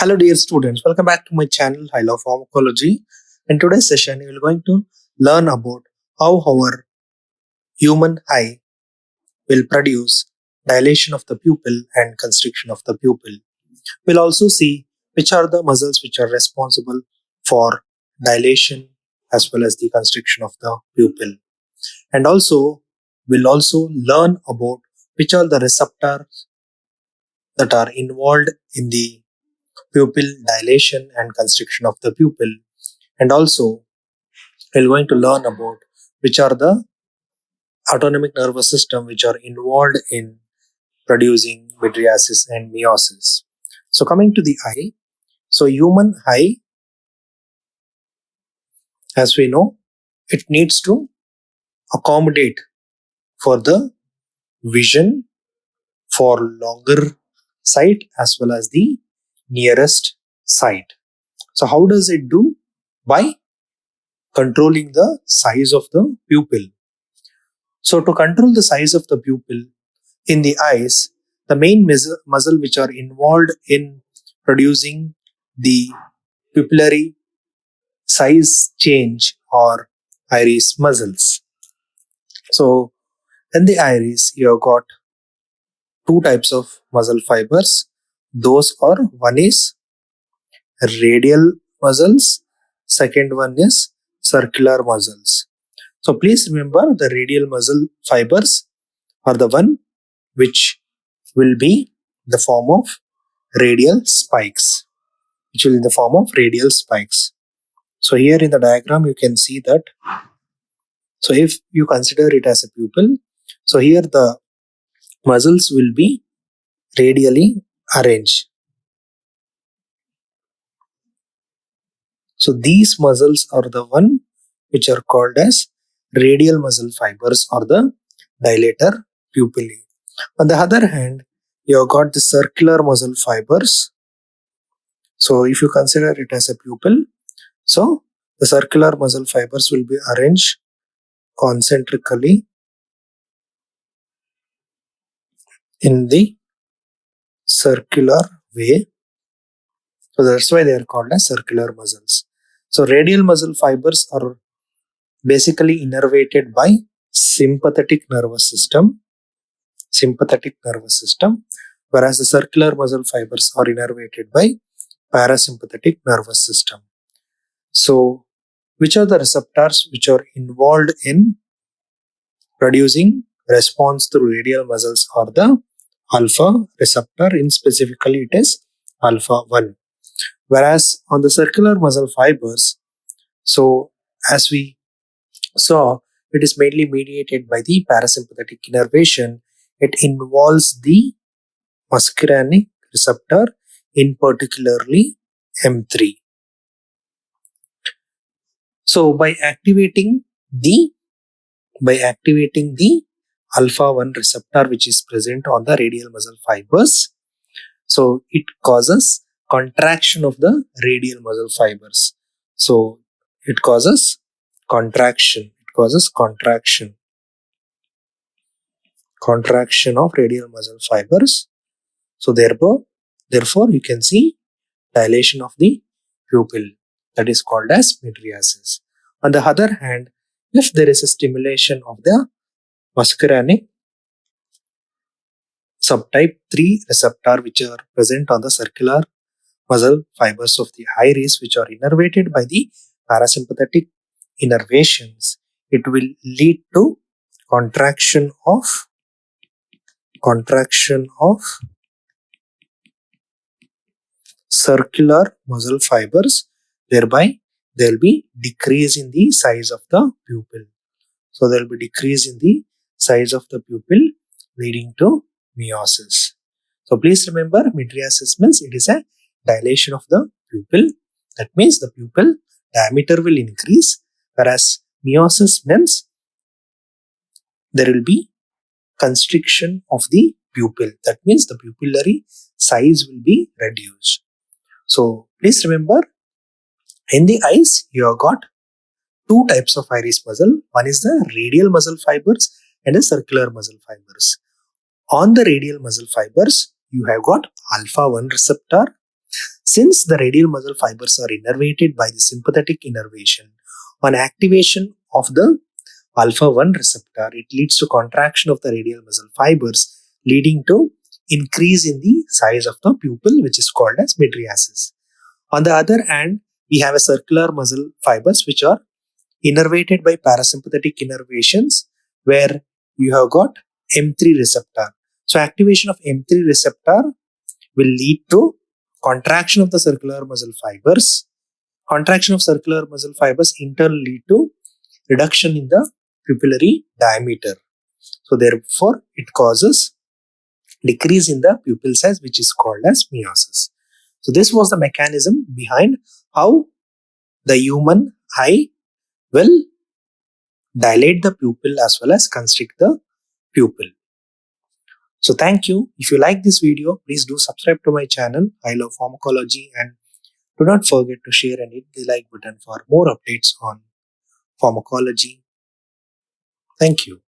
Hello dear students, welcome back to my channel I Love Pharmacology. In today's session, we are going to learn about how our human eye will produce dilation of the pupil and constriction of the pupil. We'll also see which are the muscles which are responsible for dilation as well as the constriction of the pupil. And also, we'll also learn about which are the receptors that are involved in the pupil dilation and constriction of the pupil. And also, we're going to learn about which are the autonomic nervous system which are involved in producing mydriasis and meiosis. So coming to the eye, so human eye, as we know, it needs to accommodate for the vision for longer sight as well as the nearest sight. So how does it do? By controlling the size of the pupil. So to control the size of the pupil in the eyes, the main muscle which are involved in producing the pupillary size change are iris muscles. So in the iris, you have got two types of muscle fibers. Those are, one is radial muscles, second one is circular muscles. So please remember, the radial muscle fibers are the one which will be the form of radial spikes, So here in the diagram, you can see that. So if you consider it as a pupil, so here the muscles will be radially arranged. So these muscles are the one which are called as radial muscle fibers or the dilator pupillae. On the other hand, you have got the circular muscle fibers. So if you consider it as a pupil, so the circular muscle fibers will be arranged concentrically in the circular way. So that's why they are called as circular muscles. So radial muscle fibers are basically innervated by sympathetic nervous system, whereas the circular muscle fibers are innervated by parasympathetic nervous system. So which are the receptors which are involved in producing response through radial muscles are the alpha receptor, in specifically it is alpha 1. Whereas on the circular muscle fibers, so as we saw, it is mainly mediated by the parasympathetic innervation. It involves the muscarinic receptor, in particularly M3. So by activating the alpha 1 receptor which is present on the radial muscle fibers, so it causes contraction of the radial muscle fibers. So it causes contraction of radial muscle fibers. So therefore you can see dilation of the pupil, that is called as mydriasis. On the other hand, if there is a stimulation of the muscarinic subtype 3 receptor which are present on the circular muscle fibers of the iris, which are innervated by the parasympathetic innervations, it will lead to contraction of circular muscle fibers, thereby there will be decrease in the size of the pupil. So there will be decrease in the size of the pupil, leading to meiosis. So please remember, mydriasis means it is a dilation of the pupil. That means the pupil diameter will increase, whereas meiosis means there will be constriction of the pupil. That means the pupillary size will be reduced. So please remember, in the eyes, you have got two types of iris muscle. One is the radial muscle fibers and the circular muscle fibers. On the radial muscle fibers, you have got alpha 1 receptor. Since the radial muscle fibers are innervated by the sympathetic innervation, on activation of the alpha 1 receptor, it leads to contraction of the radial muscle fibers, leading to increase in the size of the pupil, which is called as mydriasis. On the other hand, we have a circular muscle fibers which are innervated by parasympathetic innervations, where you have got M3 receptor. So activation of M3 receptor will lead to contraction of the circular muscle fibers. Contraction of circular muscle fibers in turn lead to reduction in the pupillary diameter. So therefore, it causes decrease in the pupil size, which is called as meiosis. So this was the mechanism behind how the human eye will dilate the pupil as well as constrict the pupil. So thank you. If you like this video, please do subscribe to my channel. I love pharmacology, and do not forget to share and hit the like button for more updates on pharmacology. Thank you.